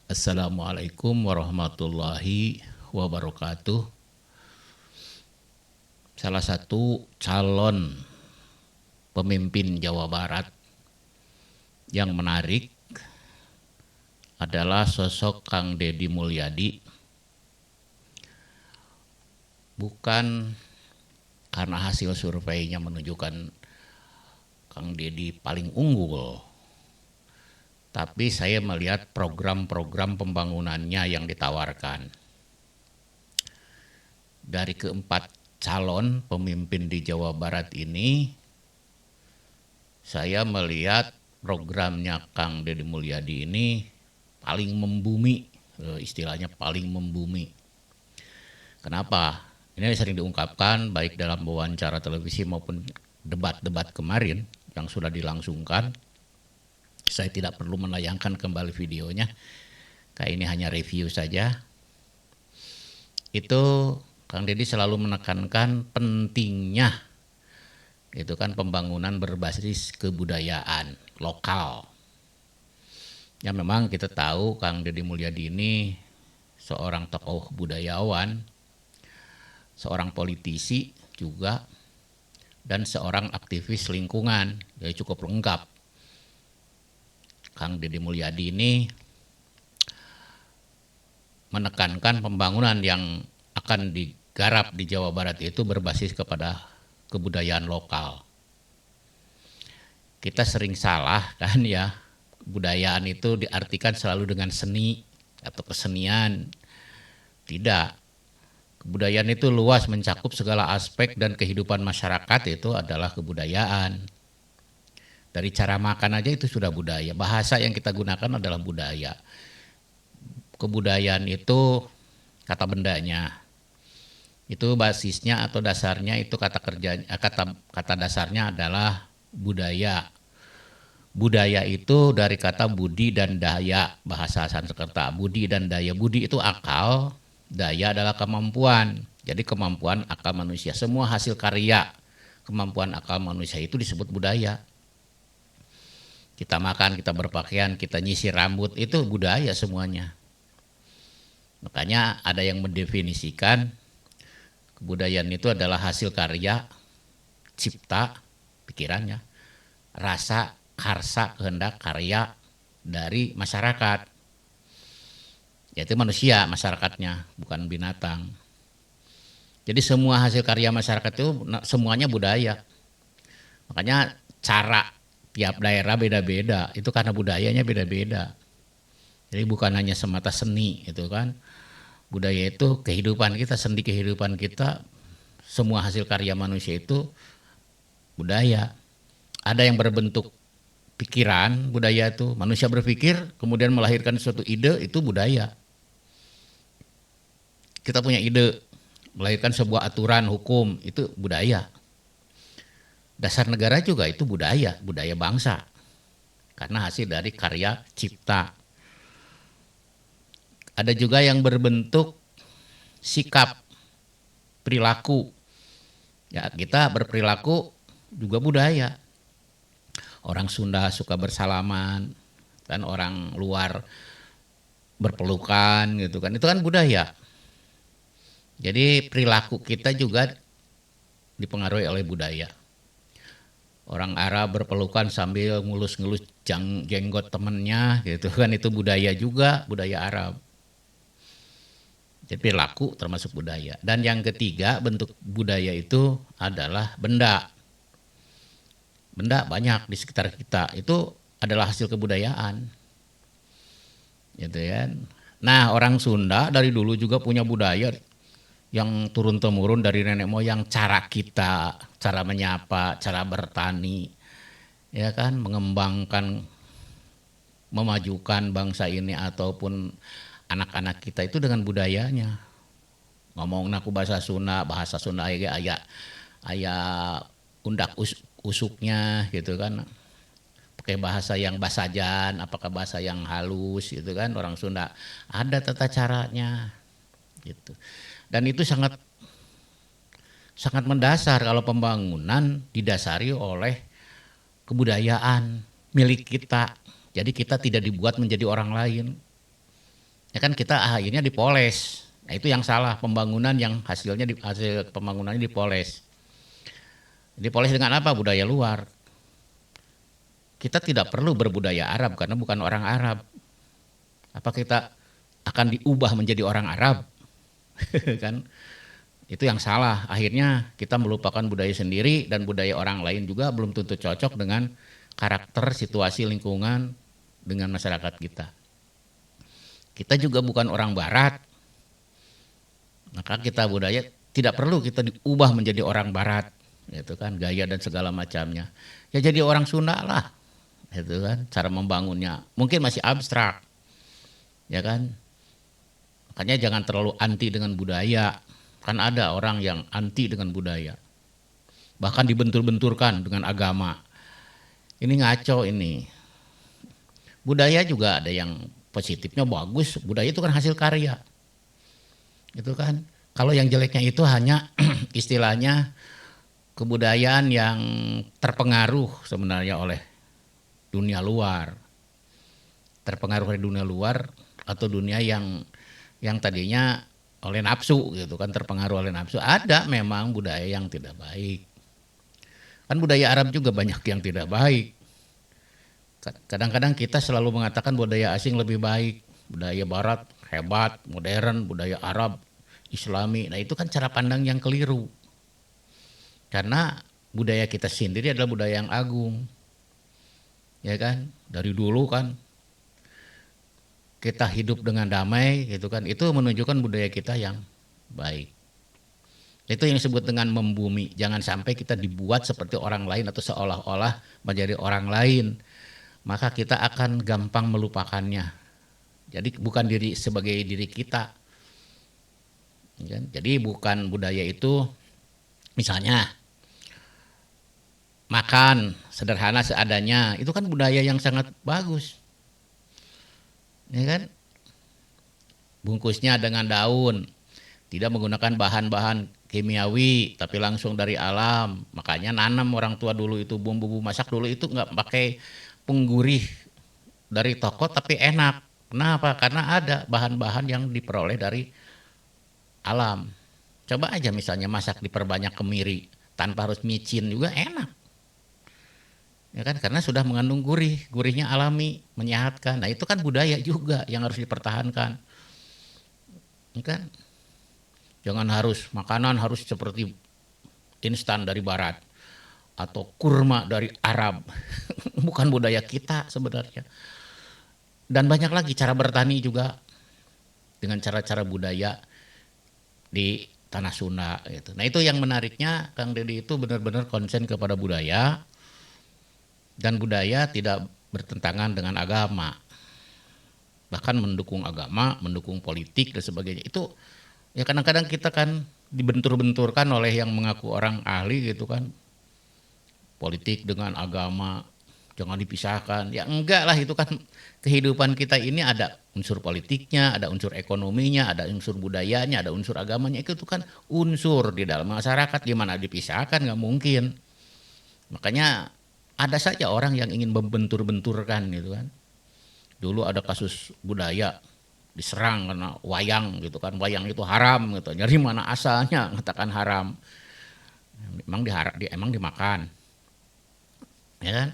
Assalamualaikum warahmatullahi wabarakatuh. Salah satu calon pemimpin Jawa Barat yang menarik adalah sosok Kang Deddy Mulyadi. Bukan karena hasil surveinya menunjukkan Kang Deddy paling unggul, tapi saya melihat program-program pembangunannya yang ditawarkan. Dari keempat calon pemimpin di Jawa Barat ini, saya melihat programnya Kang Deddy Mulyadi ini paling membumi, istilahnya paling membumi. Kenapa? Ini sering diungkapkan baik dalam wawancara televisi maupun debat-debat kemarin yang sudah dilangsungkan. Saya tidak perlu menayangkan kembali videonya, kayak ini hanya review saja. Itu Kang Deddy selalu menekankan pentingnya itu kan pembangunan berbasis kebudayaan lokal. Ya memang kita tahu Kang Deddy Mulyadi ini seorang tokoh budayawan, seorang politisi juga, dan seorang aktivis lingkungan. Jadi cukup lengkap. Kang Deddy Mulyadi ini menekankan pembangunan yang akan digarap di Jawa Barat itu berbasis kepada kebudayaan lokal. Kita sering salah kan ya, kebudayaan itu diartikan selalu dengan seni atau kesenian. Tidak. Kebudayaan itu luas, mencakup segala aspek dan kehidupan masyarakat, itu adalah kebudayaan. Dari cara makan aja itu sudah budaya. Bahasa yang kita gunakan adalah budaya. Kebudayaan itu kata bendanya. Itu basisnya atau dasarnya itu kata dasarnya adalah budaya. Budaya itu dari kata budi dan daya, bahasa Sanskerta. Budi dan daya. Budi itu akal, daya adalah kemampuan. Jadi kemampuan akal manusia. Semua hasil karya kemampuan akal manusia itu disebut budaya. Kita makan, kita berpakaian, kita nyisir rambut, itu budaya semuanya. Makanya ada yang mendefinisikan kebudayaan itu adalah hasil karya, cipta, pikirannya, rasa, karsa, kehendak, karya dari masyarakat. Yaitu manusia, masyarakatnya, bukan binatang. Jadi semua hasil karya masyarakat itu semuanya budaya. Makanya cara tiap daerah beda-beda, itu karena budayanya beda-beda. Jadi bukan hanya semata seni itu kan. Budaya itu kehidupan kita, sendi kehidupan kita, semua hasil karya manusia itu budaya. Ada yang berbentuk pikiran, budaya itu manusia berpikir kemudian melahirkan suatu ide, itu budaya. Kita punya ide, melahirkan sebuah aturan hukum, itu budaya. Dasar negara juga itu budaya, budaya bangsa. Karena hasil dari karya cipta. Ada juga yang berbentuk sikap, perilaku. Ya, kita berperilaku juga budaya. Orang Sunda suka bersalaman, kan orang luar berpelukan gitu kan. Itu kan budaya. Jadi perilaku kita juga dipengaruhi oleh budaya. Orang Arab berpelukan sambil ngelus-ngelus jenggot temennya gitu kan, itu budaya juga, budaya Arab. Jadi perilaku termasuk budaya. Dan yang ketiga bentuk budaya itu adalah benda. Benda banyak di sekitar kita, itu adalah hasil kebudayaan. Gitu ya. Nah, orang Sunda dari dulu juga punya budaya yang turun-temurun dari nenek moyang, cara kita, cara menyapa, cara bertani, ya kan, mengembangkan, memajukan bangsa ini ataupun anak-anak kita itu dengan budayanya. Ngomong naku bahasa Sunda aya undak usuknya gitu kan. Pakai bahasa yang basajan, apakah bahasa yang halus gitu kan, orang Sunda ada tata caranya gitu. Dan itu sangat mendasar kalau pembangunan didasari oleh kebudayaan milik kita. Jadi kita tidak dibuat menjadi orang lain. Ya kan kita akhirnya dipoles. Nah itu yang salah, pembangunan yang hasil pembangunannya dipoles. Dipoles dengan apa? Budaya luar. Kita tidak perlu berbudaya Arab karena bukan orang Arab. Apa kita akan diubah menjadi orang Arab? Kan itu yang salah. Akhirnya kita melupakan budaya sendiri dan budaya orang lain juga belum tentu cocok dengan karakter, situasi, lingkungan dengan masyarakat kita. Kita juga bukan orang barat. Maka kita budaya tidak perlu kita diubah menjadi orang barat, gitu kan, gaya dan segala macamnya. Ya jadi orang Sunda lah, gitu kan, cara membangunnya. Mungkin masih abstrak, ya kan. Makanya jangan terlalu anti dengan budaya. Kan ada orang yang anti dengan budaya. Bahkan dibentur-benturkan dengan agama. Ini ngaco ini. Budaya juga ada yang positifnya bagus. Budaya itu kan hasil karya. Gitu kan. Kalau yang jeleknya itu hanya istilahnya kebudayaan yang terpengaruh sebenarnya oleh dunia luar. Terpengaruh oleh dunia luar atau dunia yang tadinya oleh nafsu gitu kan, terpengaruh oleh nafsu. Ada memang budaya yang tidak baik. Kan budaya Arab juga banyak yang tidak baik. Kadang-kadang kita selalu mengatakan budaya asing lebih baik. Budaya barat hebat, modern, budaya Arab, Islami. Nah itu kan cara pandang yang keliru. Karena budaya kita sendiri adalah budaya yang agung. Ya kan? Dari dulu kan kita hidup dengan damai gitu kan. Itu menunjukkan budaya kita yang baik. Itu yang disebut dengan membumi. Jangan sampai kita dibuat seperti orang lain atau seolah-olah menjadi orang lain. Maka kita akan gampang melupakannya. Jadi bukan diri sebagai diri kita. Jadi bukan budaya itu misalnya makan sederhana seadanya, itu kan budaya yang sangat bagus. Ya kan? Bungkusnya dengan daun, tidak menggunakan bahan-bahan kimiawi, tapi langsung dari alam. Makanya nanam orang tua dulu itu bumbu-bumbu masak dulu itu nggak pakai penggurih dari toko tapi enak. Kenapa? Karena ada bahan-bahan yang diperoleh dari alam. Coba aja misalnya masak diperbanyak kemiri tanpa harus micin juga enak. Ya kan, karena sudah mengandung gurih, gurihnya alami, menyehatkan. Nah itu kan budaya juga yang harus dipertahankan. Ya kan, jangan harus makanan harus seperti instan dari barat atau kurma dari Arab. Bukan budaya kita sebenarnya. Dan banyak lagi cara bertani juga dengan cara-cara budaya di tanah Sunda gitu. Nah itu yang menariknya Kang Deddy itu benar-benar konsen kepada budaya. Dan budaya tidak bertentangan dengan agama. Bahkan mendukung agama, mendukung politik dan sebagainya. Itu ya kadang-kadang kita kan dibentur-benturkan oleh yang mengaku orang ahli gitu kan. Politik dengan agama jangan dipisahkan. Ya enggak lah, itu kan kehidupan kita ini ada unsur politiknya, ada unsur ekonominya, ada unsur budayanya, ada unsur agamanya. Itu kan unsur di dalam masyarakat, gimana dipisahkan, nggak mungkin. Makanya ada saja orang yang ingin membentur-benturkan gitu kan. Dulu ada kasus budaya diserang karena wayang gitu kan. Wayang itu haram gitu. Dari mana asalnya mengatakan haram? Emang dimakan. Ya kan?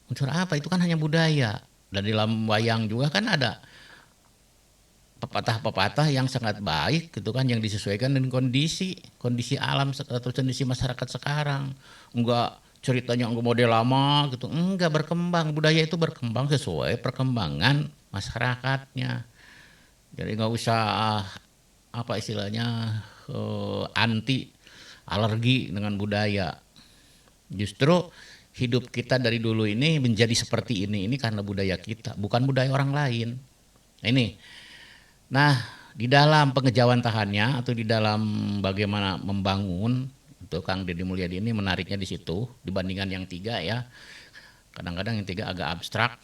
Unsur apa? Itu kan hanya budaya. Dan di dalam wayang juga kan ada pepatah-pepatah yang sangat baik gitu kan, yang disesuaikan dengan kondisi alam atau kondisi masyarakat sekarang. Enggak ceritanya enggak model lama gitu, enggak, berkembang. Budaya itu berkembang sesuai perkembangan masyarakatnya. Jadi nggak usah apa istilahnya anti, alergi dengan budaya. Justru hidup kita dari dulu ini menjadi seperti ini karena budaya kita, bukan budaya orang lain. Nah, ini. Nah, di dalam pengejawantahannya atau di dalam bagaimana membangun, itu Kang Deddy Mulyadi ini menariknya di situ dibandingkan yang tiga ya. Kadang-kadang yang tiga agak abstrak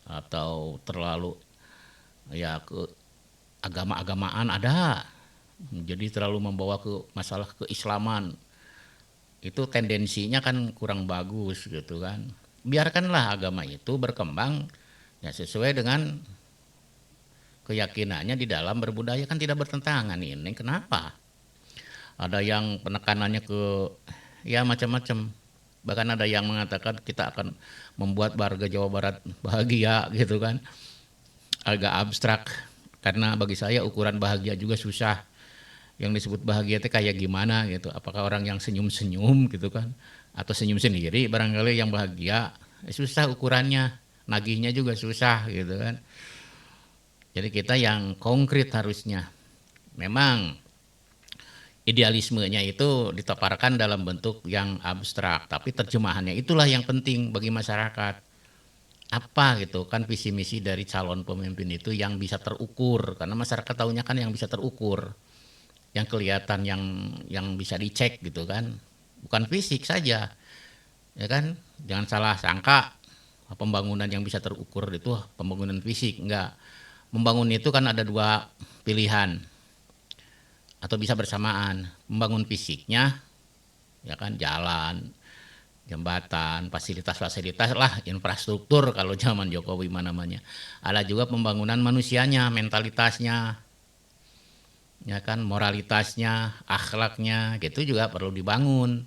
atau terlalu ya ke agama-agamaan ada. Jadi terlalu membawa ke masalah keislaman. Itu tendensinya kan kurang bagus gitu kan. Biarkanlah agama itu berkembang ya sesuai dengan keyakinannya di dalam berbudaya kan tidak bertentangan ini. Kenapa? Ada yang penekanannya ke ya macam-macam. Bahkan ada yang mengatakan kita akan membuat warga Jawa Barat bahagia gitu kan. Agak abstrak karena bagi saya ukuran bahagia juga susah. Yang disebut bahagia itu kayak gimana gitu. Apakah orang yang senyum-senyum gitu kan atau senyum sendiri barangkali yang bahagia. Susah ukurannya, nagihnya juga susah gitu kan. Jadi kita yang konkret harusnya. Memang idealismenya itu ditaparkan dalam bentuk yang abstrak, tapi terjemahannya itulah yang penting bagi masyarakat. Apa gitu kan visi misi dari calon pemimpin itu yang bisa terukur, karena masyarakat tahunya kan yang bisa terukur, yang kelihatan, yang bisa dicek gitu kan, bukan fisik saja, ya kan? Jangan salah sangka pembangunan yang bisa terukur itu pembangunan fisik, enggak. Membangun itu kan ada dua pilihan atau bisa bersamaan. Membangun fisiknya, ya kan, jalan, jembatan, fasilitas-fasilitas lah, infrastruktur kalau zaman Jokowi mana namanya. Ada juga pembangunan manusianya, mentalitasnya, ya kan, moralitasnya, akhlaknya, gitu juga perlu dibangun.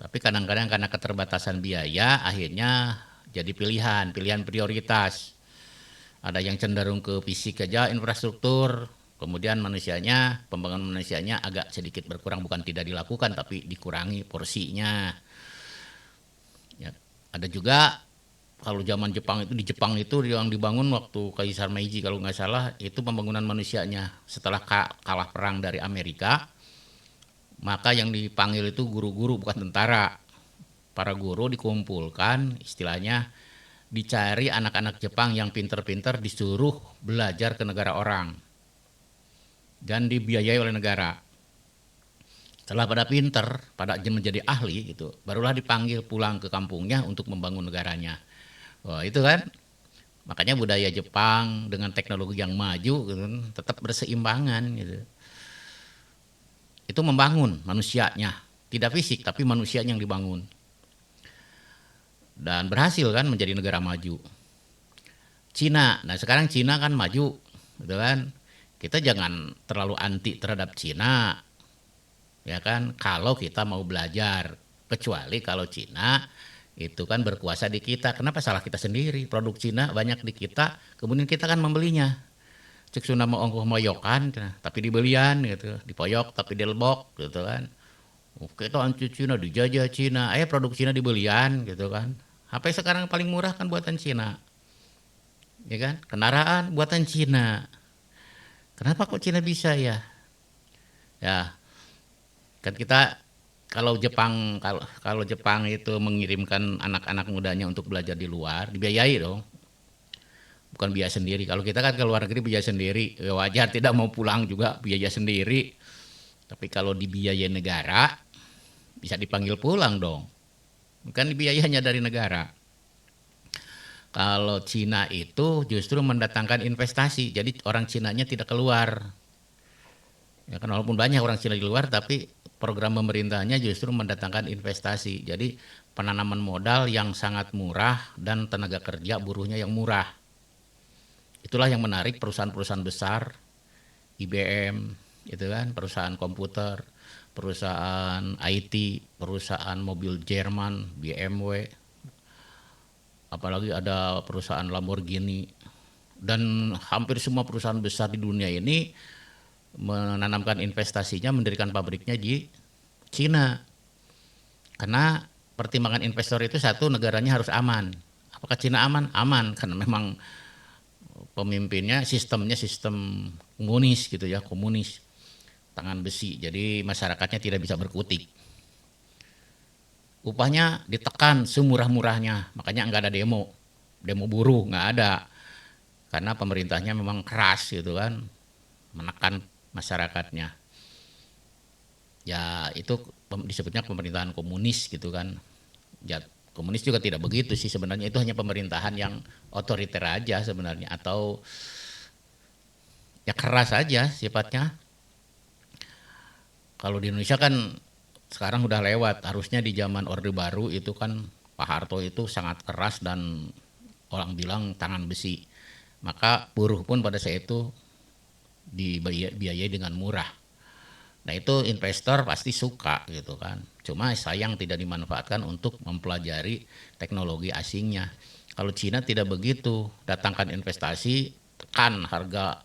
Tapi kadang-kadang karena keterbatasan biaya, akhirnya jadi pilihan prioritas. Ada yang cenderung ke fisik aja, infrastruktur, kemudian manusianya, pembangunan manusianya agak sedikit berkurang, bukan tidak dilakukan, tapi dikurangi porsinya. Ya, ada juga kalau zaman Jepang itu, di Jepang itu yang dibangun waktu Kaisar Meiji kalau nggak salah, itu pembangunan manusianya. Setelah kalah perang dari Amerika, maka yang dipanggil itu guru-guru bukan tentara. Para guru dikumpulkan, istilahnya dicari anak-anak Jepang yang pinter-pinter, disuruh belajar ke negara orang dan dibiayai oleh negara. Setelah pada pinter, pada menjadi ahli gitu, barulah dipanggil pulang ke kampungnya untuk membangun negaranya. Wah, itu kan makanya budaya Jepang dengan teknologi yang maju gitu, tetap berseimbangan gitu. Itu membangun manusianya, tidak fisik tapi manusianya yang dibangun. Dan berhasil kan menjadi negara maju. Cina, nah sekarang Cina kan maju, gitu kan. Kita jangan terlalu anti terhadap Cina, ya kan. Kalau kita mau belajar, kecuali kalau Cina itu kan berkuasa di kita. Kenapa salah kita sendiri? Produk Cina banyak di kita, kemudian kita kan membelinya. Cek Sunda mau ongkoh moyokan, tapi dibelian gitu, dipoyok tapi dilebok gitu kan. Oke, itu anti Cina, dijajah Cina, produk Cina dibelian gitu kan. HP sekarang paling murah kan buatan Cina, ya kan? Kendaraan buatan Cina. Kenapa kok Cina bisa ya? Ya, kan kita kalau Jepang itu mengirimkan anak-anak mudanya untuk belajar di luar, dibiayai dong. Bukan biaya sendiri. Kalau kita kan ke luar negeri biaya sendiri, ya wajar tidak mau pulang juga biaya sendiri. Tapi kalau dibiayai negara, bisa dipanggil pulang dong. Kan biayanya dari negara. Kalau Cina itu justru mendatangkan investasi, jadi orang Cinanya tidak keluar. Ya kan, walaupun banyak orang Cina di luar, tapi program pemerintahnya justru mendatangkan investasi. Jadi penanaman modal yang sangat murah dan tenaga kerja buruhnya yang murah. Itulah yang menarik perusahaan-perusahaan besar, IBM, itu kan, perusahaan komputer, perusahaan IT, perusahaan mobil Jerman, BMW, apalagi ada perusahaan Lamborghini, dan hampir semua perusahaan besar di dunia ini menanamkan investasinya, mendirikan pabriknya di Cina. Karena pertimbangan investor itu satu, negaranya harus aman. Apakah Cina aman? Aman, karena memang pemimpinnya sistem komunis gitu ya, komunis tangan besi, jadi masyarakatnya tidak bisa berkutik. Upahnya ditekan semurah-murahnya, makanya nggak ada demo buruh nggak ada, karena pemerintahnya memang keras gitu kan, menekan masyarakatnya. Ya itu disebutnya pemerintahan komunis gitu kan. Ya, komunis juga tidak begitu sih sebenarnya, itu hanya pemerintahan yang otoriter aja sebenarnya, atau ya keras aja sifatnya. Kalau di Indonesia kan sekarang udah lewat, harusnya di zaman Orde Baru itu kan Pak Harto itu sangat keras dan orang bilang tangan besi. maka buruh pun pada saat itu dibiayai dengan murah. Nah itu investor pasti suka gitu kan. Cuma sayang tidak dimanfaatkan untuk mempelajari teknologi asingnya. Kalau Cina tidak begitu, datangkan investasi, tekan harga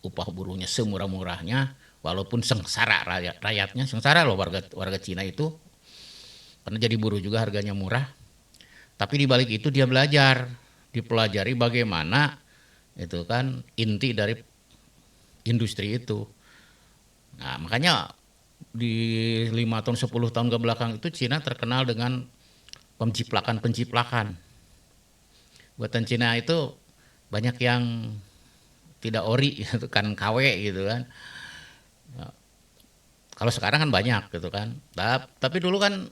upah buruhnya semurah-murahnya, walaupun sengsara rakyatnya, sengsara loh warga warga Cina itu, karena jadi buruh juga harganya murah. Tapi di balik itu dia belajar, dipelajari bagaimana itu kan inti dari industri itu. Nah, makanya di 5 tahun 10 tahun ke belakang itu Cina terkenal dengan penciplakan. Buatan Cina itu banyak yang tidak ori gitu kan, KW gitu kan. Nah, kalau sekarang kan banyak gitu kan. Tapi dulu kan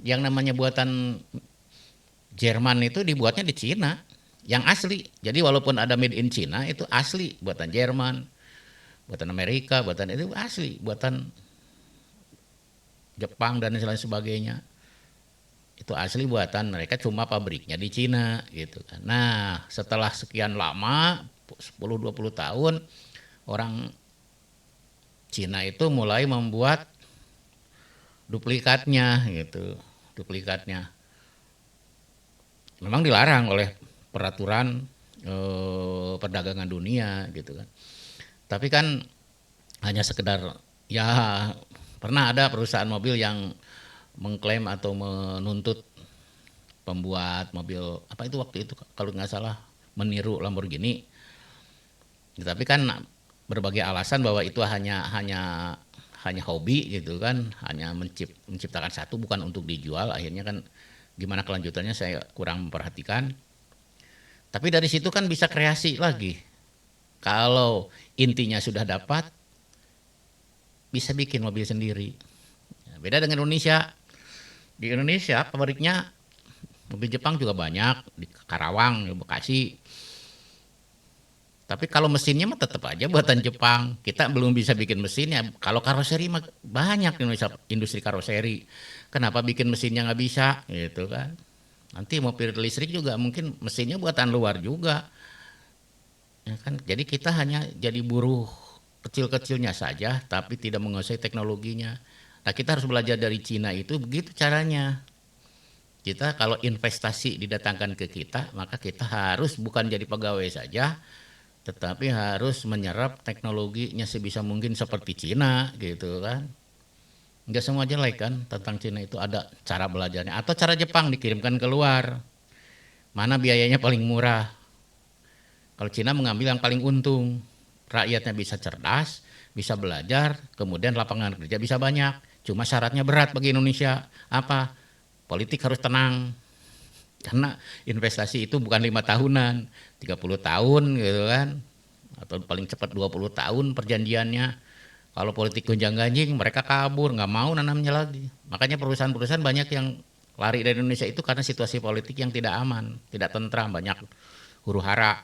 yang namanya buatan Jerman itu dibuatnya di Cina yang asli. Jadi walaupun ada made in Cina itu asli buatan Jerman, buatan Amerika, buatan itu asli, buatan Jepang dan lain sebagainya. Itu asli buatan mereka, cuma pabriknya di Cina gitu kan. Nah, setelah sekian lama 10-20 tahun orang Cina itu mulai membuat duplikatnya gitu. Duplikatnya. Memang dilarang oleh peraturan perdagangan dunia gitu kan. Tapi kan hanya sekedar ya, pernah ada perusahaan mobil yang mengklaim atau menuntut pembuat mobil apa itu waktu itu kalau nggak salah meniru Lamborghini. Tapi kan berbagai alasan bahwa itu hanya hobi gitu kan, hanya menciptakan satu bukan untuk dijual. Akhirnya kan gimana kelanjutannya saya kurang memperhatikan. Tapi dari situ kan bisa kreasi lagi. Kalau intinya sudah dapat, bisa bikin mobil sendiri. Beda dengan Indonesia. Di Indonesia pabriknya mobil Jepang juga banyak di Karawang, di Bekasi. Tapi kalau mesinnya mah tetap aja buatan Jepang. Kita belum bisa bikin mesinnya. Kalau karoseri mah banyak di Indonesia industri karoseri. Kenapa bikin mesinnya nggak bisa? Gitu kan. Nanti mobil listrik juga mungkin mesinnya buatan luar juga. Ya kan? Jadi kita hanya jadi buruh kecil-kecilnya saja, tapi tidak menguasai teknologinya. Nah kita harus belajar dari Cina itu begitu caranya. Kita kalau investasi didatangkan ke kita, maka kita harus bukan jadi pegawai saja, tetapi harus menyerap teknologinya sebisa mungkin seperti Cina gitu kan. Enggak semua jelek kan tentang Cina itu, ada cara belajarnya. Atau cara Jepang dikirimkan keluar, mana biayanya paling murah. Kalau Cina mengambil yang paling untung, rakyatnya bisa cerdas, bisa belajar, kemudian lapangan kerja bisa banyak. Cuma syaratnya berat bagi Indonesia. Apa? Politik harus tenang. Karena investasi itu bukan 5 tahunan, 30 tahun gitu kan. Atau paling cepat 20 tahun perjanjiannya. Kalau politik gonjang-ganjing mereka kabur, nggak mau nanamnya lagi. Makanya perusahaan-perusahaan banyak yang lari dari Indonesia itu karena situasi politik yang tidak aman, tidak tentram, banyak huru-hara.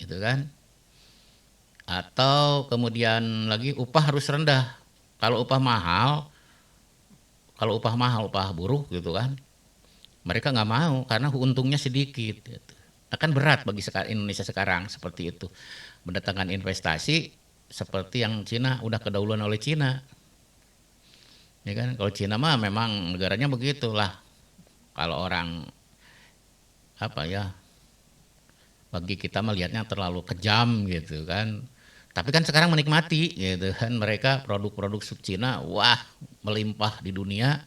Gitu kan. Atau kemudian lagi upah harus rendah. Kalau upah mahal, upah buruh gitu kan, mereka nggak mau karena untungnya sedikit. Gitu. Akan berat bagi Indonesia sekarang seperti itu. Mendatangkan investasi seperti yang Cina udah kedahuluan oleh Cina. Ya kan, kalau Cina mah memang negaranya begitulah. Kalau orang apa ya, bagi kita melihatnya terlalu kejam gitu kan. Tapi kan sekarang menikmati gitu kan, mereka produk-produk Cina wah melimpah di dunia,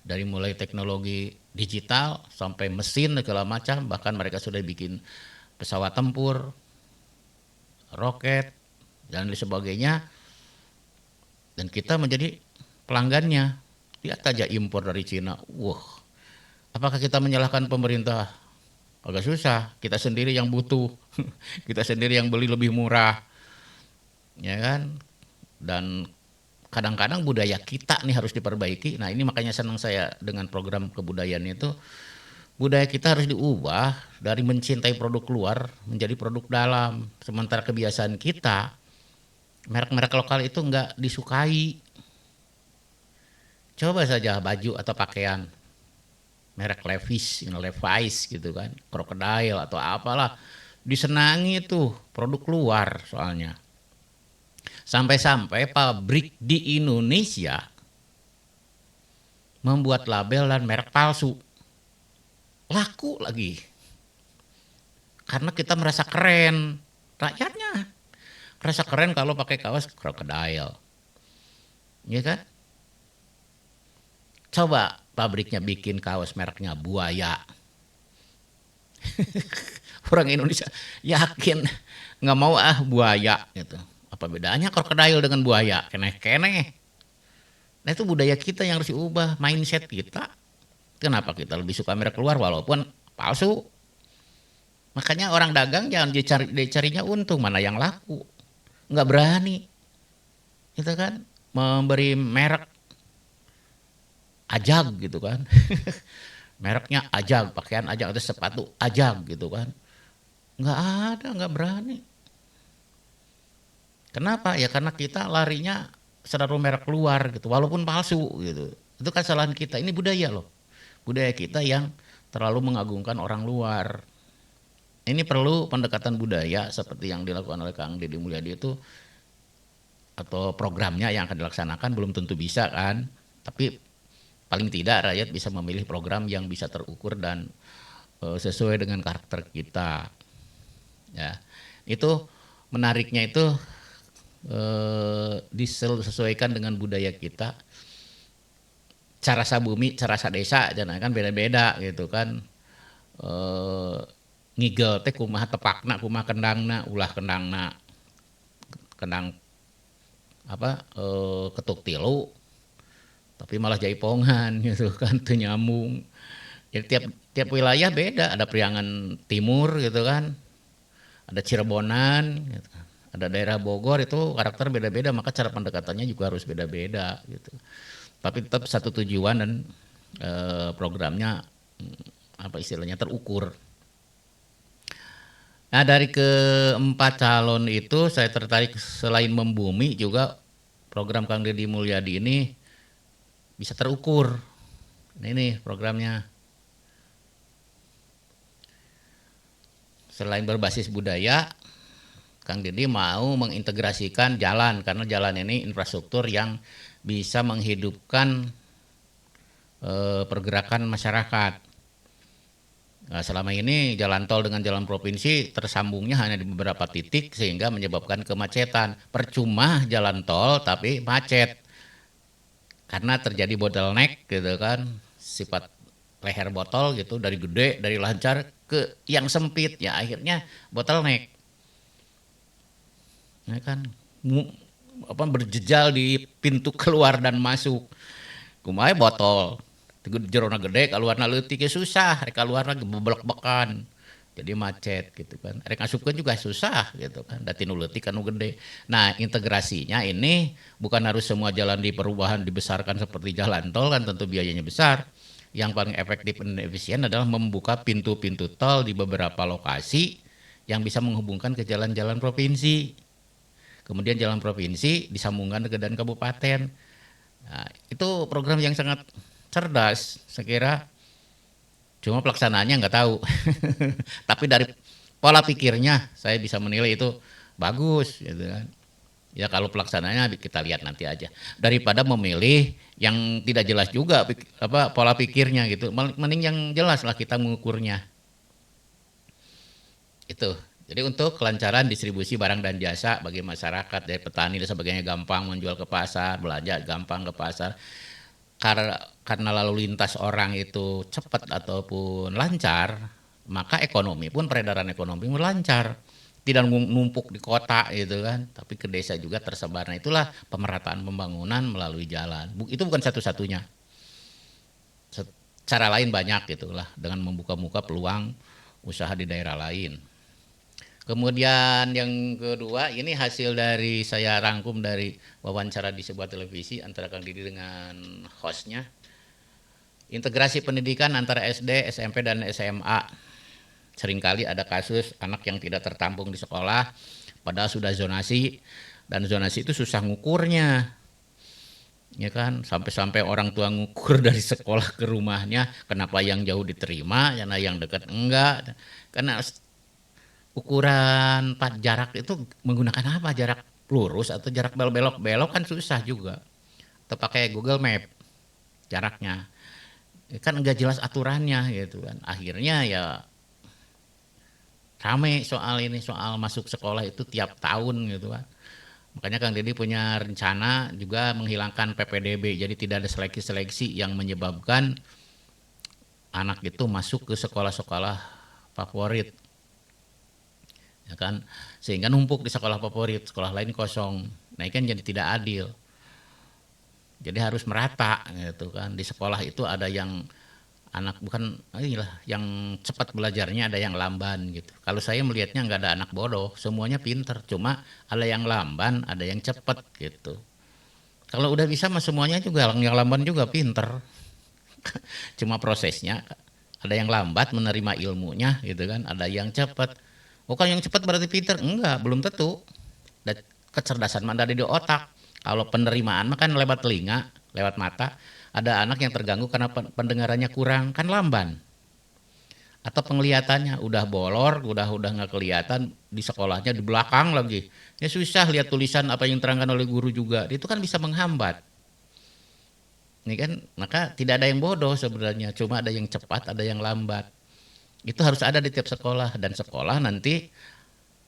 dari mulai teknologi digital sampai mesin segala macam, bahkan mereka sudah bikin pesawat tempur, roket dan lain sebagainya, dan kita menjadi pelanggannya. Lihat aja impor dari Cina, wah apakah kita menyalahkan pemerintah? Agak susah, kita sendiri yang butuh, kita sendiri yang beli lebih murah, ya kan. Dan kadang-kadang budaya kita nih harus diperbaiki. Nah ini makanya senang saya dengan program kebudayaan itu. Budaya kita harus diubah dari mencintai produk luar menjadi produk dalam. Sementara kebiasaan kita, merek-merek lokal itu nggak disukai. Coba saja baju atau pakaian. merek Levi's gitu kan, Crocodile atau apalah, disenangi tuh produk luar soalnya. Sampai-sampai pabrik di Indonesia membuat label dan merek palsu. Laku lagi. Karena kita merasa keren. Rakyatnya merasa keren kalau pakai kaos Crocodile. Ya kan? Coba pabriknya bikin kaos mereknya buaya. Orang Indonesia yakin nggak mau buaya gitu. Apa bedanya Crocodile dengan buaya? Keneh-keneh. Nah itu budaya kita yang harus diubah, mindset kita. Kenapa kita lebih suka merek luar walaupun palsu? Makanya orang dagang jangan dicarinya untung, mana yang laku. Nggak berani. Gitu kan? Memberi merek Ajag gitu kan. Mereknya Ajag, pakaian Ajag atau sepatu Ajag gitu kan. Nggak ada, nggak berani. Kenapa? Ya karena kita larinya selalu merek luar gitu, walaupun palsu gitu. Itu kan kesalahan kita. Ini budaya loh. Budaya kita yang terlalu mengagungkan orang luar. Ini perlu pendekatan budaya seperti yang dilakukan oleh Kang Deddy Mulyadi itu, atau programnya yang akan dilaksanakan belum tentu bisa kan. Tapi paling tidak rakyat bisa memilih program yang bisa terukur dan sesuai dengan karakter kita. Ya, itu menariknya itu disesuaikan dengan budaya kita. Cara sabumi, cara sadesa, jangan kan beda-beda gitu kan. Ngigel teh kumaha tepakna, kumaha kendangna, ulah kendangna, kendang apa ketuk tilu. Tapi malah jaipongan gitu kan, tuh nyambung. Jadi tiap wilayah beda, ada Priangan Timur gitu kan, ada Cirebonan, gitu kan. Ada daerah Bogor itu karakter beda-beda, maka cara pendekatannya juga harus beda-beda gitu. Tapi tetap satu tujuan dan programnya apa istilahnya terukur. Nah dari keempat calon itu saya tertarik selain membumi juga program Kang Deddy Mulyadi ini bisa terukur. Nah, ini programnya. Selain berbasis budaya, Kang Deddy mau mengintegrasikan jalan karena jalan ini infrastruktur yang bisa menghidupkan pergerakan masyarakat. Nah, selama ini jalan tol dengan jalan provinsi tersambungnya hanya di beberapa titik sehingga menyebabkan kemacetan. Percuma jalan tol tapi macet. Karena terjadi bottleneck gitu kan, sifat leher botol gitu, dari gede, dari lancar ke yang sempit, ya akhirnya bottleneck. Ya kan, berjejal di pintu keluar dan masuk. Kumaha botol, jerona gede, keluarna leutik ya susah, rek keluarna beblek-bekan. Jadi macet gitu kan. Rek ngasupkeun juga susah gitu kan. Dati nu leutik anu gede. Nah, integrasinya ini bukan harus semua jalan di perubahan dibesarkan seperti jalan tol kan tentu biayanya besar. Yang paling efektif dan efisien adalah membuka pintu-pintu tol di beberapa lokasi yang bisa menghubungkan ke jalan-jalan provinsi. Kemudian jalan provinsi disambungkan ke dan kabupaten. Nah, itu program yang sangat cerdas, saya kira. Cuma pelaksanaannya nggak tahu. Tapi dari pola pikirnya saya bisa menilai itu bagus gitu kan. Ya kalau pelaksanaannya kita lihat nanti aja. Daripada memilih yang tidak jelas juga pola pikirnya gitu. Mending yang jelas lah kita mengukurnya. Itu. Jadi untuk kelancaran distribusi barang dan jasa bagi masyarakat dari petani dan sebagainya gampang menjual ke pasar, belanja gampang ke pasar. Karena lalu lintas orang itu cepat ataupun lancar, maka ekonomi pun peredaran ekonomi pun lancar. Tidak numpuk di kota gitu kan, tapi ke desa juga tersebar. Nah itulah pemerataan pembangunan melalui jalan. Itu bukan satu-satunya. Cara lain banyak gitulah dengan membuka-buka peluang usaha di daerah lain. Kemudian yang kedua, ini hasil dari saya rangkum dari wawancara di sebuah televisi antara Kang Deddy dengan hostnya. Integrasi pendidikan antara SD, SMP, dan SMA. Seringkali ada kasus anak yang tidak tertampung di sekolah, padahal sudah zonasi, dan zonasi itu susah ngukurnya. ya kan, sampai-sampai orang tua ngukur dari sekolah ke rumahnya, kenapa yang jauh diterima, karena yang dekat enggak, karena ukuran jarak itu menggunakan apa, jarak lurus atau jarak belok-belok kan susah juga, atau pakai Google Map jaraknya, kan enggak jelas aturannya gitu kan, akhirnya ya rame soal ini, soal masuk sekolah itu tiap tahun gitu kan. Makanya Kang Deddy punya rencana juga menghilangkan PPDB. Jadi tidak ada seleksi-seleksi yang menyebabkan anak itu masuk ke sekolah-sekolah favorit, ya kan? Sehingga numpuk di sekolah favorit, sekolah lain kosong. Nah, ini kan jadi tidak adil. Jadi harus merata gitu kan. Di sekolah itu ada yang anak bukan inilah yang cepat belajarnya, ada yang lamban gitu. Kalau saya melihatnya nggak ada anak bodoh, semuanya pinter. Cuma ada yang lamban, ada yang cepat gitu. Kalau udah bisa mah semuanya juga, yang lamban juga pinter. Cuma prosesnya ada yang lambat menerima ilmunya gitu kan, ada yang cepat. Bukan yang cepat berarti pinter, enggak, belum tentu. Dan kecerdasan mah ada di otak. Kalau penerimaan mah kan lewat telinga, lewat mata. Ada anak yang terganggu karena pendengarannya kurang, kan lamban. Atau penglihatannya udah bolor, udah nggak kelihatan di sekolahnya di belakang lagi. Ya susah lihat tulisan apa yang terangkan oleh guru juga. Itu kan bisa menghambat. Ini kan maka tidak ada yang bodoh sebenarnya, cuma ada yang cepat, ada yang lambat. Itu harus ada di tiap sekolah, dan sekolah nanti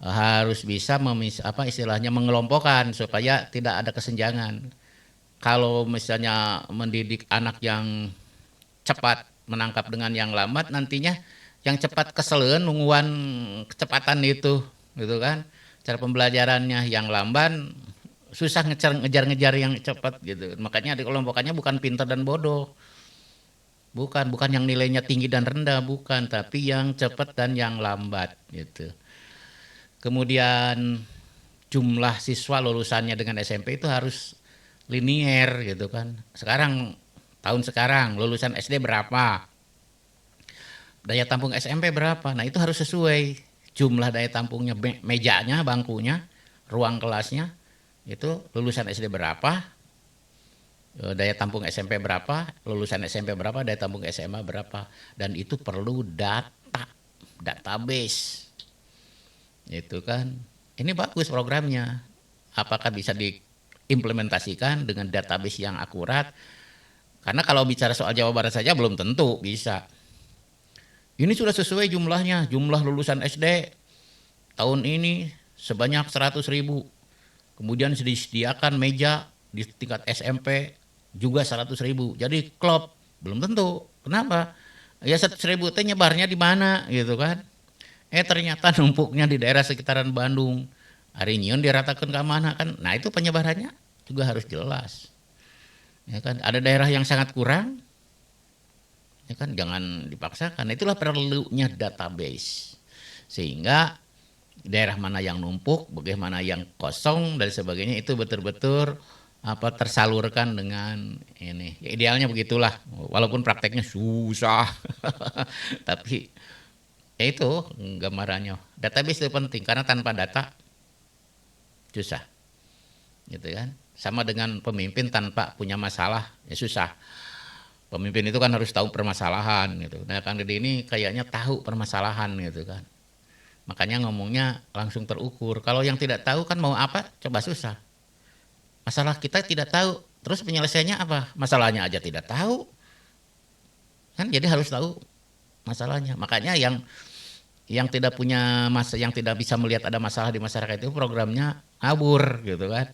harus bisa apa istilahnya mengelompokkan supaya tidak ada kesenjangan. Kalau misalnya mendidik anak yang cepat menangkap dengan yang lambat, nantinya yang cepat keselen nungguan kecepatan itu gitu kan. Cara pembelajarannya yang lamban susah ngejar-ngejar yang cepat gitu. Makanya dikelompokannya bukan pintar dan bodoh. Bukan yang nilainya tinggi dan rendah, bukan, tapi yang cepat dan yang lambat gitu. Kemudian jumlah siswa lulusannya dengan SMP itu harus linier gitu kan. Sekarang tahun sekarang lulusan SD berapa? Daya tampung SMP berapa? Nah, itu harus sesuai jumlah daya tampungnya, mejanya, bangkunya, ruang kelasnya. Itu lulusan SD berapa, daya tampung SMP berapa, lulusan SMP berapa, daya tampung SMA berapa, dan itu perlu database, itu kan. Ini bagus programnya, apakah bisa diimplementasikan dengan database yang akurat? Karena kalau bicara soal Jawa Barat saja belum tentu bisa. Ini sudah sesuai jumlahnya, jumlah lulusan SD tahun ini sebanyak 100.000. Kemudian disediakan meja di tingkat SMP juga 100.000. Jadi klop, belum tentu. Kenapa? Ya 100.000 itu nyebarnya di mana gitu kan? Ternyata numpuknya di daerah sekitaran Bandung. Hari nyiun diratakan ke mana kan? Nah, itu penyebarannya juga harus jelas. Ya kan? Ada daerah yang sangat kurang, ya kan? Jangan dipaksakan. Nah, itulah perlunya database. Sehingga daerah mana yang numpuk, bagaimana yang kosong dan sebagainya itu betul-betul apa tersalurkan dengan ini. Ya, idealnya begitulah. Walaupun prakteknya susah. Tapi ya itu gambarannya. Database itu penting karena tanpa data susah. Gitu kan. Sama dengan pemimpin tanpa punya masalah ya susah. Pemimpin itu kan harus tahu permasalahan gitu. Nah, Kang Deddy ini kayaknya tahu permasalahan gitu kan. Makanya ngomongnya langsung terukur. Kalau yang tidak tahu kan mau apa? Coba susah. Masalah kita tidak tahu. Terus penyelesaiannya apa? Masalahnya aja tidak tahu. Kan jadi harus tahu masalahnya. Makanya yang tidak punya yang tidak bisa melihat ada masalah di masyarakat itu programnya ngabur gitu kan.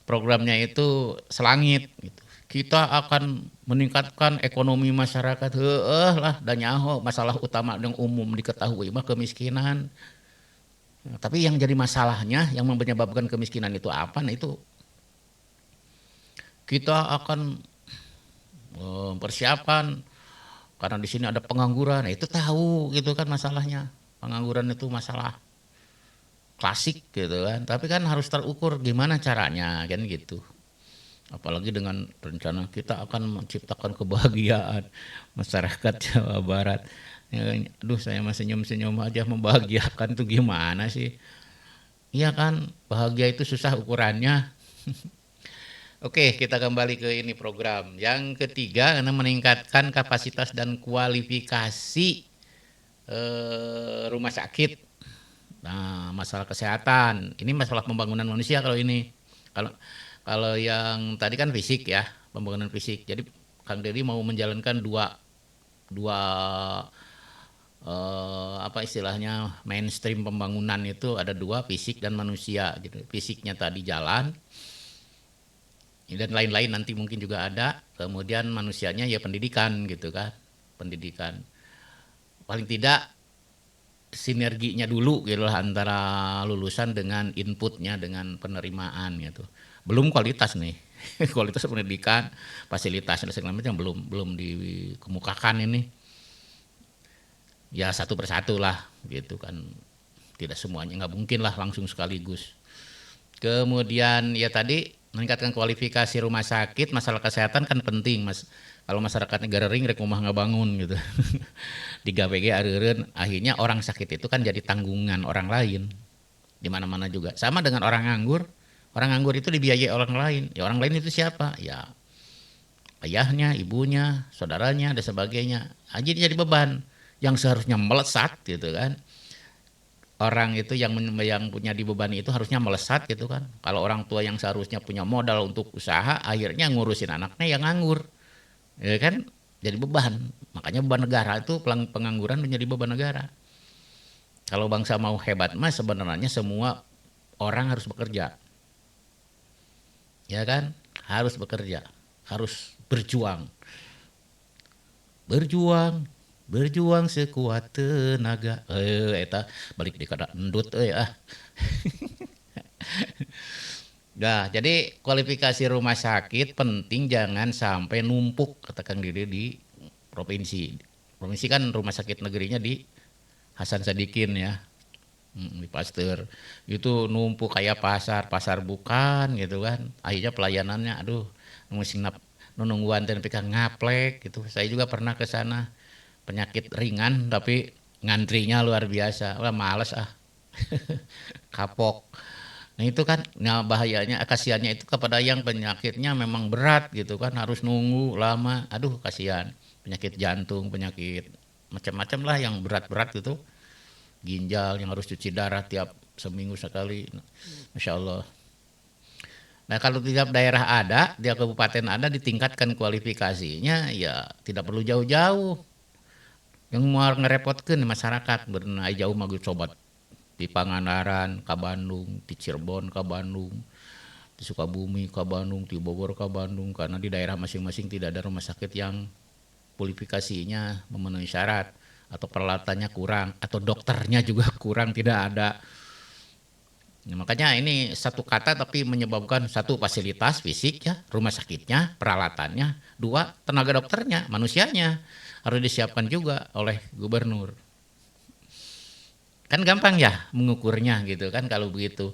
Programnya itu selangit gitu. Kita akan meningkatkan ekonomi masyarakat. Lah dan nyaho masalah utama yang umum diketahui mah kemiskinan. Nah, tapi yang jadi masalahnya yang menyebabkan kemiskinan itu apa? Nah, itu kita akan persiapan karena di sini ada pengangguran. Nah, itu tahu gitu kan masalahnya. Pengangguran itu masalah klasik gitu kan. Tapi kan harus terukur gimana caranya kan gitu. Apalagi dengan rencana kita akan menciptakan kebahagiaan masyarakat Jawa Barat. Ya, aduh saya masih senyum-senyum aja, membahagiakan tuh gimana sih? Iya kan, bahagia itu susah ukurannya. Oke, kita kembali ke ini program. Yang ketiga, karena meningkatkan kapasitas dan kualifikasi rumah sakit. Nah, masalah kesehatan. Ini masalah pembangunan manusia kalau ini. Kalau kalau yang tadi kan fisik ya, pembangunan fisik. Jadi Kang Deddy mau menjalankan dua dua apa istilahnya mainstream pembangunan itu ada dua, fisik dan manusia gitu. Fisiknya tadi jalan, dan lain-lain nanti mungkin juga ada. Kemudian manusianya ya pendidikan gitu kan, pendidikan. Paling tidak sinerginya dulu gitu lah antara lulusan dengan inputnya dengan penerimaan gitu. Belum kualitas nih. Kualitas pendidikan, fasilitas dan segala macam belum belum dikemukakan ini. Ya satu persatu lah gitu kan. Tidak semuanya, nggak mungkin lah langsung sekaligus. Kemudian ya tadi meningkatkan kualifikasi rumah sakit, masalah kesehatan kan penting mas. Kalau masyarakat negara ring rek rumah nggak bangun gitu. Di GPG areureun akhirnya orang sakit itu kan jadi tanggungan orang lain di mana-mana juga. Sama dengan orang nganggur. Orang nganggur itu dibiayai orang lain. Ya orang lain itu siapa? Ya ayahnya, ibunya, saudaranya dan sebagainya. Aja jadi beban yang seharusnya melesat gitu kan. Orang itu yang punya dibebani itu harusnya melesat gitu kan. Kalau orang tua yang seharusnya punya modal untuk usaha, akhirnya ngurusin anaknya yang nganggur, ya kan? Jadi beban. Makanya beban negara itu pengangguran menjadi beban negara. Kalau bangsa mau hebat mah sebenarnya semua orang harus bekerja, ya kan? Harus bekerja, harus berjuang, berjuang, berjuang sekuat tenaga. Eta balik di kata endut, ah. Nah, jadi kualifikasi rumah sakit penting jangan sampai numpuk katakan diri di provinsi. Provinsi kan rumah sakit negerinya di Hasan Sadikin ya, di Pasteur. Itu numpuk kayak pasar, pasar bukan gitu kan. Akhirnya pelayanannya aduh mesti nungguan dan pikir ngaplek gitu. Saya juga pernah ke sana, penyakit ringan tapi ngantrinya luar biasa. Wah, males ah. Kapok. Nah itu kan, nah bahayanya, kasihannya itu kepada yang penyakitnya memang berat gitu kan, harus nunggu lama, aduh kasihan. Penyakit jantung, penyakit macam-macam lah yang berat-berat gitu, ginjal yang harus cuci darah tiap seminggu sekali, Masya Allah. Nah kalau tiap daerah ada, tiap kabupaten ada, ditingkatkan kualifikasinya, ya tidak perlu jauh-jauh. Yang mau ngerepotkan masyarakat, berenai jauh mah sobat. Di Pangandaran ke Bandung, di Cirebon ke Bandung, di Sukabumi ke Bandung, di Bogor ke Bandung, karena di daerah masing-masing tidak ada rumah sakit yang kualifikasinya memenuhi syarat atau peralatannya kurang atau dokternya juga kurang, tidak ada. Nah, makanya ini satu kata tapi menyebabkan satu fasilitas fisik ya, rumah sakitnya, peralatannya, dua tenaga dokternya, manusianya harus disiapkan juga oleh gubernur. Kan gampang ya mengukurnya gitu kan kalau begitu.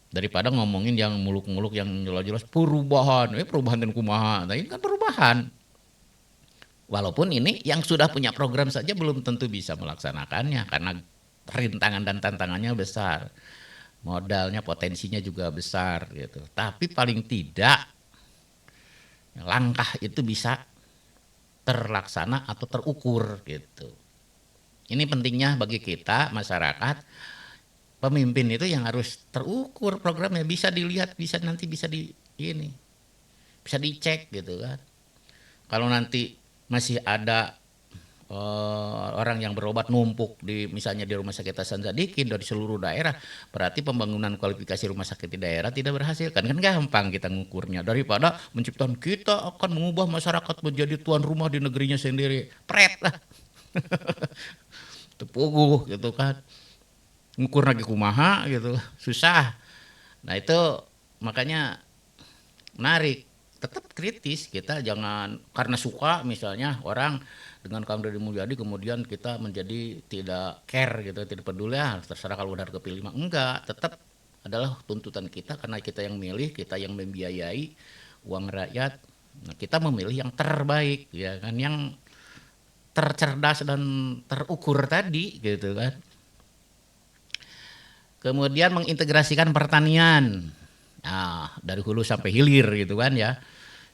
Daripada ngomongin yang muluk-muluk yang jelas-jelas perubahan, perubahan dan kumaha. Nah ini kan perubahan. Walaupun ini yang sudah punya program saja belum tentu bisa melaksanakannya karena rintangan dan tantangannya besar. Modalnya, potensinya juga besar gitu. Tapi paling tidak langkah itu bisa terlaksana atau terukur gitu. Ini pentingnya bagi kita masyarakat, pemimpin itu yang harus terukur programnya, bisa dilihat, bisa nanti bisa di ini, bisa dicek gitu kan. Kalau nanti masih ada orang yang berobat numpuk di misalnya di Rumah Sakit Hasan Sadikin dari seluruh daerah, berarti pembangunan kualifikasi rumah sakit di daerah tidak berhasil. Kan gampang kita ngukurnya daripada menciptakan kita akan mengubah masyarakat menjadi tuan rumah di negerinya sendiri. Pret lah. Tepuguh gitu kan. Ngukur lagi kumaha gitu, susah. Nah itu makanya menarik, tetap kritis kita, jangan karena suka misalnya orang dengan Kang Deddy Mulyadi kemudian kita menjadi tidak care gitu, tidak peduli ya terserah kalau udah kepilih mah, enggak, tetap adalah tuntutan kita karena kita yang milih, kita yang membiayai uang rakyat. Nah, kita memilih yang terbaik ya kan, yang tercerdas dan terukur tadi gitu kan. Kemudian mengintegrasikan pertanian. Nah, dari hulu sampai hilir gitu kan ya.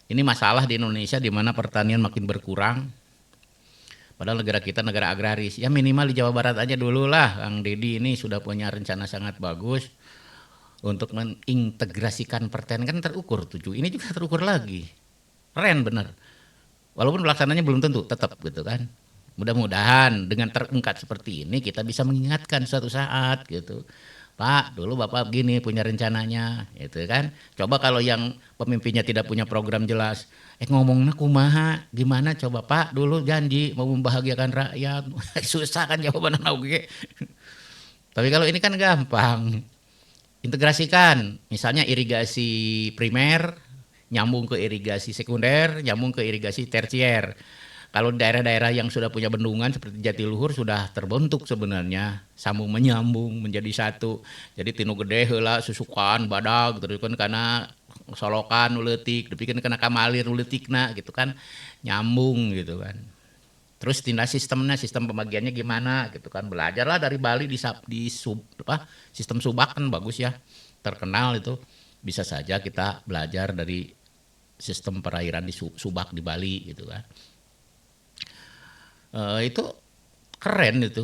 Ini masalah di Indonesia di mana pertanian makin berkurang. Padahal negara kita negara agraris. Ya minimal di Jawa Barat aja dulu lah. Kang Deddy ini sudah punya rencana sangat bagus untuk mengintegrasikan pertanian kan terukur tujuh. Ini juga terukur lagi. Keren bener. Walaupun pelaksananya belum tentu tetap gitu kan. Mudah-mudahan dengan terungkap seperti ini kita bisa mengingatkan suatu saat gitu. Pak, dulu Bapak begini punya rencananya, gitu kan. Coba kalau yang pemimpinnya tidak punya program jelas, ngomongnya kumaha, gimana coba Pak, dulu janji mau membahagiakan rakyat, susah kan jawaban anak gue. Tapi kalau ini kan gampang, integrasikan, misalnya irigasi primer, nyambung ke irigasi sekunder, nyambung ke irigasi tersier. Kalau daerah-daerah yang sudah punya bendungan seperti Jatiluhur sudah terbentuk sebenarnya sambung menyambung menjadi satu. Jadi tinu gede heula susukan badag terus kan karena solokan uletik, tapi kan kena kamalir uletikna gitu kan nyambung gitu kan. Terus tindak sistemnya, sistem pembagiannya gimana gitu kan. Belajarlah dari Bali di sistem subak kan bagus ya. Terkenal itu. Bisa saja kita belajar dari sistem perairan di subak di Bali gitu kan. Itu keren itu,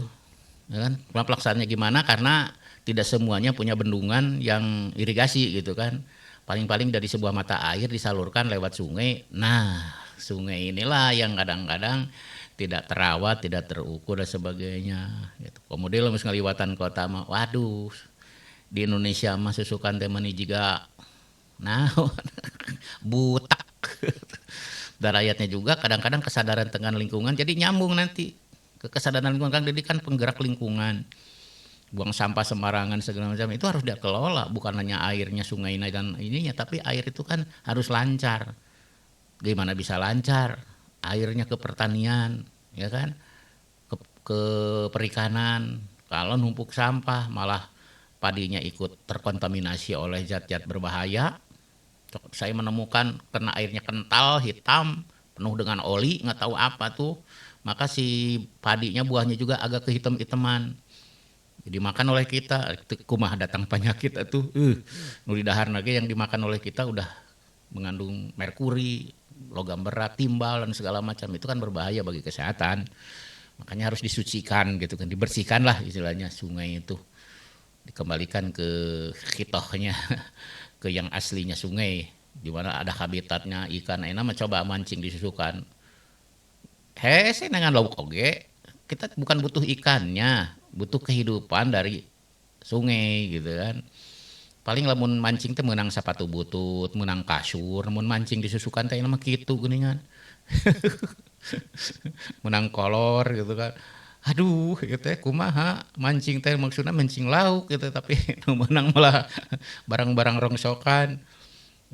ya kan? Pelaksanaannya gimana? Karena tidak semuanya punya bendungan yang irigasi gitu kan. Paling-paling dari sebuah mata air disalurkan lewat sungai. Nah, sungai inilah yang kadang-kadang tidak terawat, tidak terukur dan sebagainya. Gitu. Kemudian lemes ngeliwatan kota mah, waduh, di Indonesia mah susukan temani juga, nah, butak. Dan rakyatnya juga kadang-kadang kesadaran tentang lingkungan jadi nyambung nanti ke kesadaran lingkungan kan jadi kan penggerak lingkungan buang sampah sembarangan segala macam itu harus dikelola bukan hanya airnya sungai dan ininya tapi air itu kan harus lancar gimana bisa lancar airnya ke pertanian ya kan ke perikanan kalau numpuk sampah malah padinya ikut terkontaminasi oleh zat-zat berbahaya. Saya menemukan karena airnya kental hitam penuh dengan oli nggak tahu apa tuh maka si padinya buahnya juga agak kehitam-hitaman dimakan oleh kita kumah datang penyakit itu nuli dahar lagi yang dimakan oleh kita udah mengandung merkuri logam berat timbal dan segala macam itu kan berbahaya bagi kesehatan makanya harus disucikan gitu kan dibersihkan lah istilahnya sungai itu dikembalikan ke khitohnya ke yang aslinya sungai di mana ada habitatnya ikan enak mencoba mancing disusukan saya dengan lauk oge kita bukan butuh ikannya butuh kehidupan dari sungai gitu kan paling lamun mancing teh menang sapatu butut menang kasur mun mancing disusukan teh nama kitu geuningan menang kolor gitu kan aduh gitu teh kumaha mancing teh maksudnya mancing lauk gitu tapi menang malah barang-barang rongsokan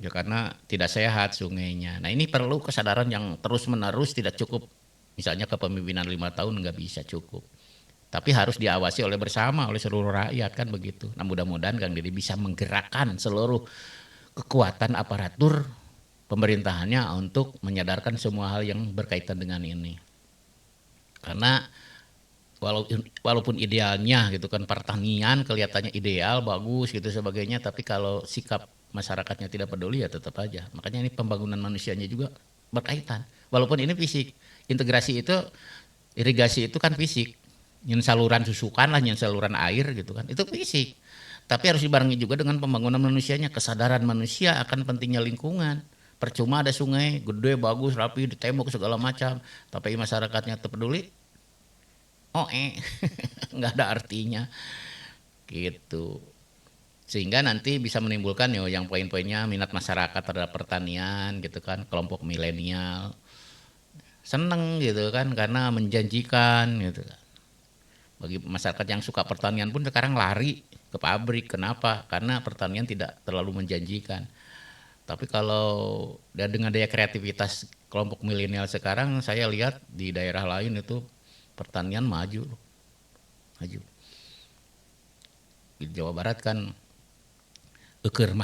ya karena tidak sehat sungainya. Nah ini perlu kesadaran yang terus menerus tidak cukup. Misalnya kepemimpinan 5 tahun nggak bisa cukup. Tapi harus diawasi oleh bersama oleh seluruh rakyat kan begitu. Nah mudah-mudahan Kang Deddy bisa menggerakkan seluruh kekuatan aparatur pemerintahannya untuk menyadarkan semua hal yang berkaitan dengan ini. Karena walaupun idealnya gitu kan pertanian kelihatannya ideal bagus gitu sebagainya tapi kalau sikap masyarakatnya tidak peduli ya tetap aja makanya ini pembangunan manusianya juga berkaitan walaupun ini fisik integrasi itu irigasi itu kan fisik nyen saluran susukan lah nyen saluran air gitu kan itu fisik tapi harus dibarengi juga dengan pembangunan manusianya kesadaran manusia akan pentingnya lingkungan percuma ada sungai gede bagus rapi ditembok segala macam tapi masyarakatnya terpeduli nggak ada artinya gitu sehingga nanti bisa menimbulkan yang poin-poinnya minat masyarakat terhadap pertanian gitu kan kelompok milenial seneng gitu kan karena menjanjikan gitu kan bagi masyarakat yang suka pertanian pun sekarang lari ke pabrik kenapa karena pertanian tidak terlalu menjanjikan tapi kalau dengan daya kreativitas kelompok milenial sekarang saya lihat di daerah lain itu pertanian maju di Jawa Barat kan eker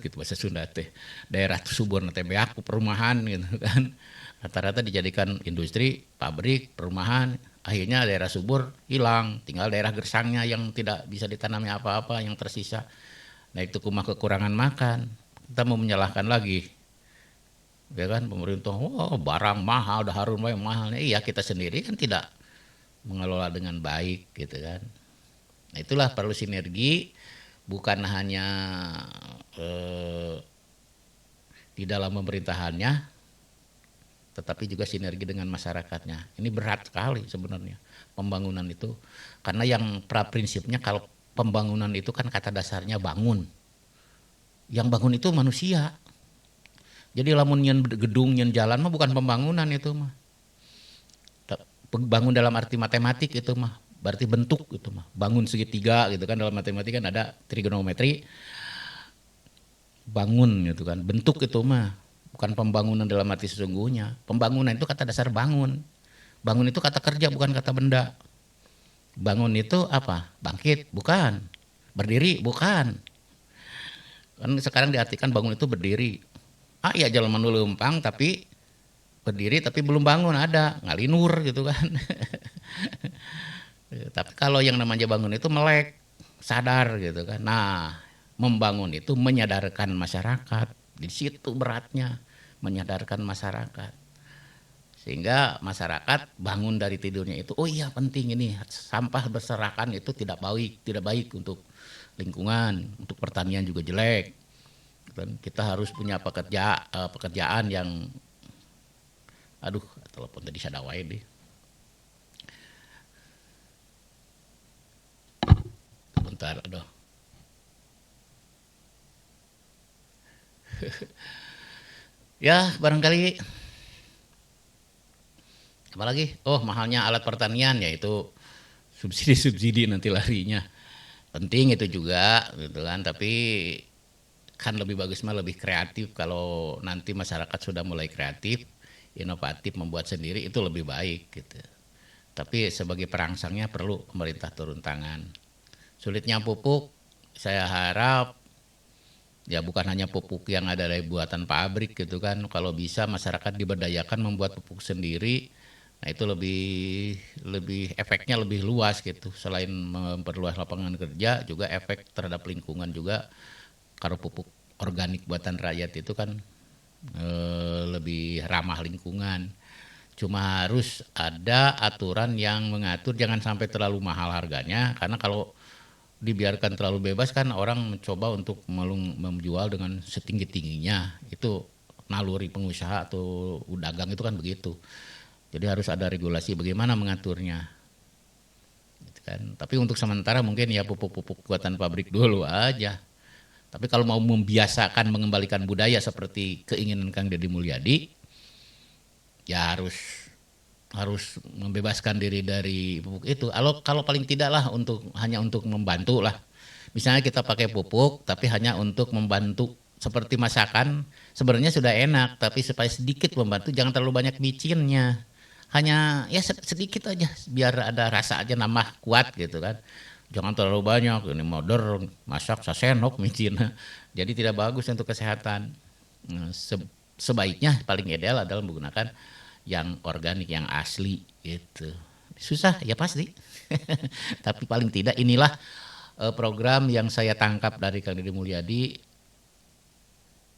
gitu bahasa Sunda teh daerah subur teh beak perumahan gitu kan rata-rata dijadikan industri pabrik perumahan akhirnya daerah subur hilang tinggal daerah gersangnya yang tidak bisa ditanami apa-apa yang tersisa Nah itu kumah kekurangan makan, kita mau menyalahkan lagi, ya kan pemerintah, wah barang mahal, udah harum banyak mahalnya. Iya kita sendiri kan tidak mengelola dengan baik gitu kan. Nah itulah perlu sinergi, bukan hanya eh, di dalam pemerintahannya, tetapi juga sinergi dengan masyarakatnya. Ini berat sekali sebenarnya pembangunan itu, karena yang prinsipnya kalau pembangunan itu kan kata dasarnya bangun, yang bangun itu manusia. Jadi lamun nyen gedung nyen jalan mah bukan pembangunan itu mah. Bangun dalam arti matematik itu mah berarti bentuk gitu mah. Bangun segitiga gitu kan, dalam matematika kan ada trigonometri, bangun gitu kan. Bentuk itu mah bukan pembangunan dalam arti sesungguhnya. Pembangunan itu kata dasar bangun. Bangun itu kata kerja bukan kata benda. Bangun itu apa? Bangkit, bukan. Berdiri, bukan. Kan sekarang diartikan bangun itu berdiri. Ah ya jalan menumpang tapi berdiri tapi belum bangun, ada ngalinur gitu kan. Tapi kalau yang namanya bangun itu melek, sadar gitu kan. Nah, membangun itu menyadarkan masyarakat. Di situ beratnya, menyadarkan masyarakat. Sehingga masyarakat bangun dari tidurnya itu, oh iya penting ini, sampah berserakan itu tidak baik untuk lingkungan, untuk pertanian juga jelek. Dan kita harus punya pekerjaan yang, aduh, telepon tadi sadawai deh. Bentar, aduh. Ya, barangkali apalagi, oh mahalnya alat pertanian, yaitu subsidi-subsidi nanti larinya. Penting itu juga gitu kan, tapi kan lebih bagus mah lebih kreatif. Kalau nanti masyarakat sudah mulai kreatif, inovatif, membuat sendiri, itu lebih baik gitu. Tapi sebagai perangsangnya perlu pemerintah turun tangan. Sulitnya pupuk, saya harap ya bukan hanya pupuk yang ada dari buatan pabrik gitu kan. Kalau bisa masyarakat diberdayakan membuat pupuk sendiri. Nah itu lebih efeknya lebih luas gitu. Selain memperluas lapangan kerja, juga efek terhadap lingkungan juga. Kalau pupuk organik buatan rakyat itu kan lebih ramah lingkungan. Cuma harus ada aturan yang mengatur, jangan sampai terlalu mahal harganya, karena kalau dibiarkan terlalu bebas kan orang mencoba untuk menjual dengan setinggi-tingginya. Itu naluri pengusaha atau dagang itu kan begitu. Jadi harus ada regulasi bagaimana mengaturnya. Gitu kan. Tapi untuk sementara mungkin ya pupuk-pupuk buatan pabrik dulu aja. Tapi kalau mau membiasakan mengembalikan budaya seperti keinginan Kang Deddy Mulyadi, ya harus membebaskan diri dari pupuk itu. Kalau paling tidak lah hanya untuk membantu lah. Misalnya kita pakai pupuk tapi hanya untuk membantu, seperti masakan sebenarnya sudah enak tapi supaya sedikit membantu, jangan terlalu banyak micinnya. Hanya ya sedikit aja biar ada rasa aja, nambah kuat gitu kan. Jangan terlalu banyak, ini modern, masak sasenok micinnya. Jadi tidak bagus untuk kesehatan. Nah, sebaiknya paling ideal adalah menggunakan yang organik, yang asli gitu. Susah ya pasti. Tapi paling tidak inilah program yang saya tangkap dari Kang Deddy Mulyadi,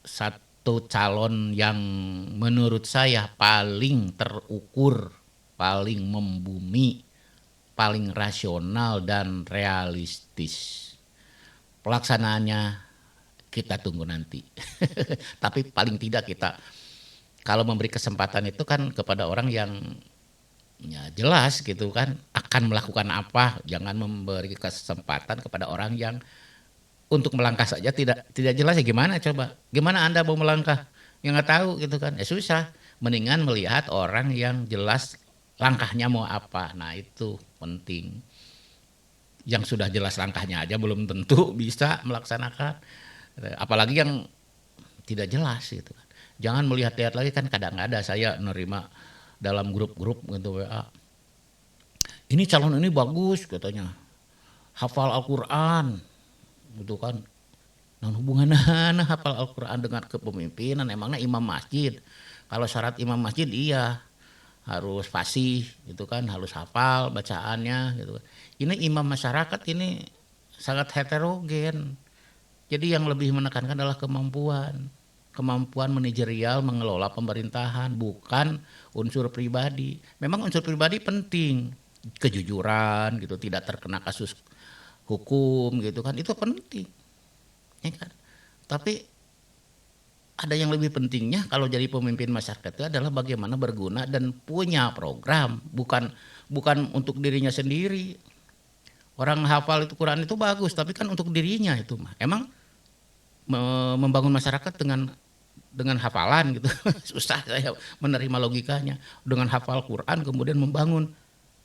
satu calon yang menurut saya paling terukur, paling membumi, paling rasional dan realistis. Pelaksanaannya kita tunggu nanti. Tapi paling tidak kita kalau memberi kesempatan itu kan kepada orang yang ya jelas gitu kan akan melakukan apa, jangan memberi kesempatan kepada orang yang untuk melangkah saja tidak jelas. Ya gimana coba, gimana Anda mau melangkah yang nggak tahu gitu kan, ya susah. Mendingan melihat orang yang jelas langkahnya mau apa. Nah itu penting. Yang sudah jelas langkahnya aja belum tentu bisa melaksanakan, apalagi yang tidak jelas gitu kan. Jangan melihat-lihat lagi, kan kadang ada saya nerima dalam grup-grup gitu WA. Ini calon ini bagus katanya, hafal Al-Quran gitu kan. Nah hubungannya hafal Al-Quran dengan kepemimpinan, emangnya imam masjid. Kalau syarat imam masjid iya harus fasih gitu kan, harus hafal bacaannya gitu kan. Ini imam masyarakat ini sangat heterogen. Jadi yang lebih menekankan adalah kemampuan manajerial mengelola pemerintahan, bukan unsur pribadi. Memang unsur pribadi penting, kejujuran gitu, tidak terkena kasus hukum gitu kan, itu penting, ya kan. Tapi ada yang lebih pentingnya kalau jadi pemimpin masyarakat itu adalah bagaimana berguna dan punya program, bukan bukan untuk dirinya sendiri. Orang hafal itu Quran itu bagus, tapi kan untuk dirinya itu mah. Emang membangun masyarakat dengan hafalan gitu. Susah saya menerima logikanya. Dengan hafal Quran kemudian membangun.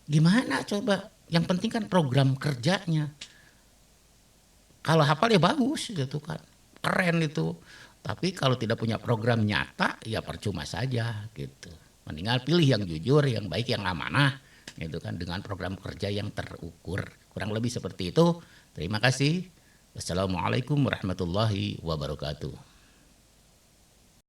Gimana coba? Yang penting kan program kerjanya. Kalau hafal ya bagus gitu kan. Keren itu. Tapi kalau tidak punya program nyata ya percuma saja gitu. Mendingan pilih yang jujur, yang baik, yang amanah gitu kan, dengan program kerja yang terukur. Kurang lebih seperti itu. Terima kasih. Wassalamualaikum warahmatullahi wabarakatuh.